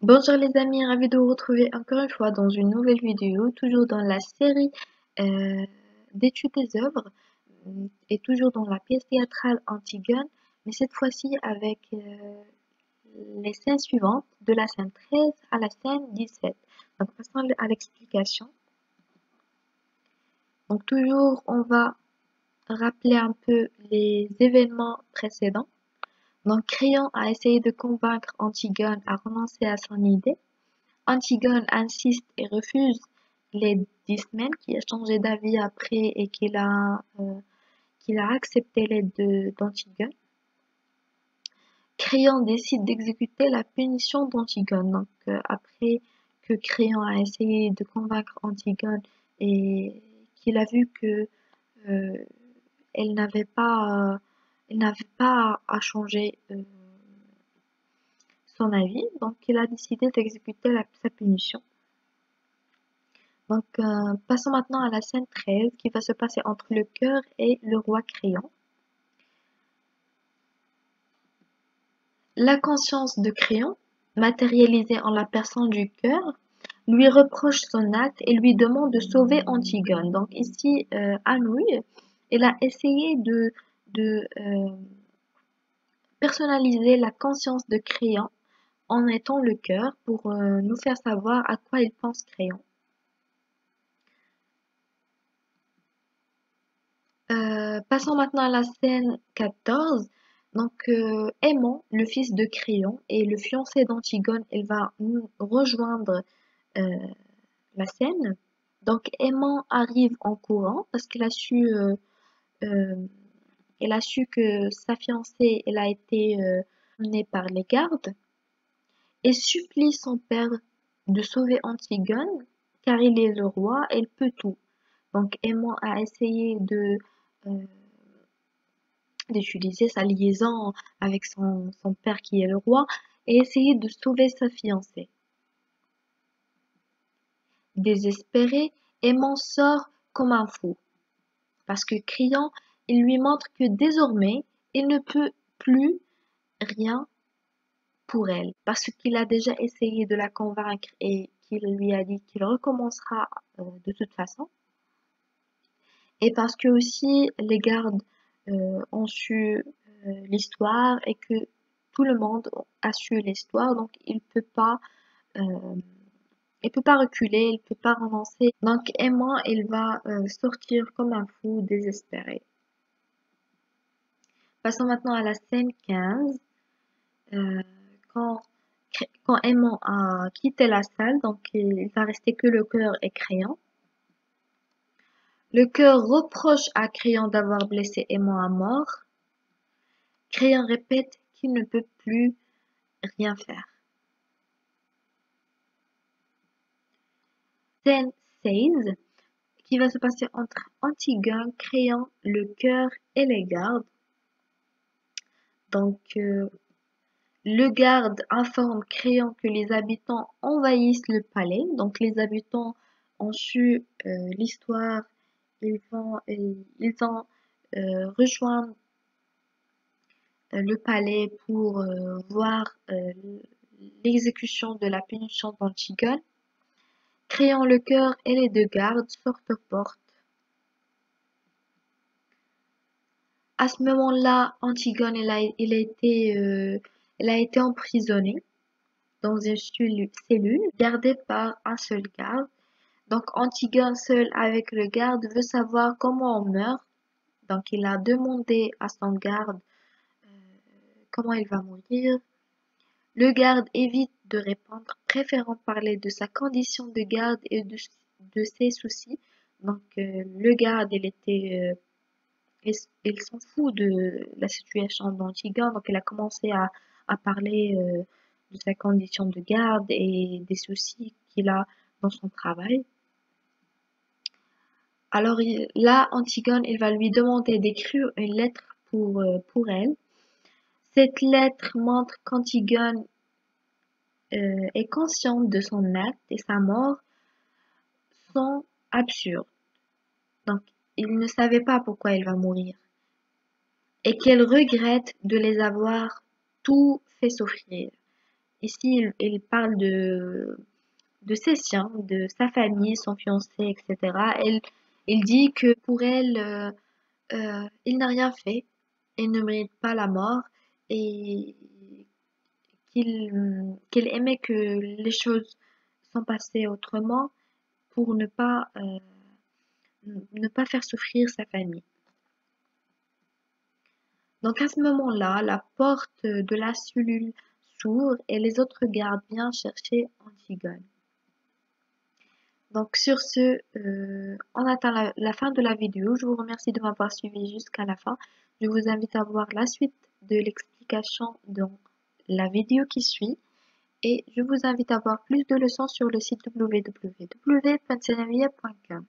Bonjour les amis, ravi de vous retrouver encore une fois dans une nouvelle vidéo, toujours dans la série d'études des œuvres et toujours dans la pièce théâtrale Antigone, mais cette fois-ci avec les scènes suivantes, de la scène 13 à la scène 17. Donc passons à l'explication. Donc toujours on va rappeler un peu les événements précédents. Donc Créon a essayé de convaincre Antigone à renoncer à son idée. Antigone insiste et refuse les 10 semaines, qui a changé d'avis après et qu'il a accepté l'aide d'Antigone. Créon décide d'exécuter la punition d'Antigone. Donc, après que Créon a essayé de convaincre Antigone et qu'il a vu que euh, elle n'avait pas, à changer son avis, donc il a décidé d'exécuter sa punition. Donc, passons maintenant à la scène 13 qui va se passer entre le cœur et le roi Créon. La conscience de Créon, matérialisée en la personne du cœur, lui reproche son acte et lui demande de sauver Antigone. Donc ici, Anouilh, elle a essayé de personnaliser la conscience de Créon en étant le cœur pour nous faire savoir à quoi il pense Créon. Passons maintenant à la scène 14. Donc, Aimant, le fils de Créon, et le fiancé d'Antigone, il va rejoindre euh, la scène. Donc, Aimant arrive en courant parce euh, qu'il a su que sa fiancée, elle a été emmenée par les gardes et supplie son père de sauver Antigone car il est le roi et il peut tout. Donc, Aimant a essayé euh, d'utiliser sa liaison avec son père qui est le roi et essayer de sauver sa fiancée. Désespéré, Aimant sort comme un fou, parce que criant, il lui montre que désormais, il ne peut plus rien pour elle, parce qu'il a déjà essayé de la convaincre et qu'il lui a dit qu'il recommencera de toute façon, et parce que aussi les gardes ont su l'histoire et que tout le monde a su l'histoire, donc euh, il peut pas reculer, il peut pas renoncer. Donc Emma, il va sortir comme un fou, désespéré. Passons maintenant à la scène 15. euh, quand, quand Emma a quitté la salle, donc il va rester que le cœur et Créon. Le cœur reproche à Créon d'avoir blessé Emma à mort. Créon répète qu'il ne peut plus rien faire. Scène 16 qui va se passer entre Antigone, Créon, le cœur et les gardes. Donc, le garde informe Créon que les habitants envahissent le palais. Donc, les habitants ont su l'histoire. Ils ont rejoint le palais pour voir l'exécution de la punition d'Antigone. Créon le cœur et les deux gardes sortent aux portes. À ce moment-là, Antigone elle a été emprisonnée dans une cellule gardée par un seul garde. Donc Antigone seul avec le garde veut savoir comment on meurt. Donc il a demandé à son garde comment il va mourir. Le garde évite de répondre, préférant parler de sa condition de garde et de ses soucis. Donc le garde, il s'en fout de la situation d'Antigone, donc il a commencé à parler de sa condition de garde et des soucis qu'il a dans son travail. Alors là, Antigone, il va lui demander d'écrire une lettre pour elle. Cette lettre montre qu'Antigone est consciente de son acte et sa mort sont absurdes. Donc, il ne savait pas pourquoi elle va mourir et qu'elle regrette de les avoir tout fait souffrir. Ici, il parle de ses siens, de sa famille, son fiancé, etc. Il dit que pour elle, il n'a rien fait, il ne mérite pas la mort et qu'il aimait que les choses sont passées autrement pour ne pas faire souffrir sa famille. Donc à ce moment-là, la porte de la cellule s'ouvre et les autres gardes viennent chercher Antigone. Donc sur ce, on atteint la fin de la vidéo. Je vous remercie de m'avoir suivi jusqu'à la fin. Je vous invite à voir la suite de l'explication dans la vidéo qui suit. Et je vous invite à voir plus de leçons sur le site www.senavia.com.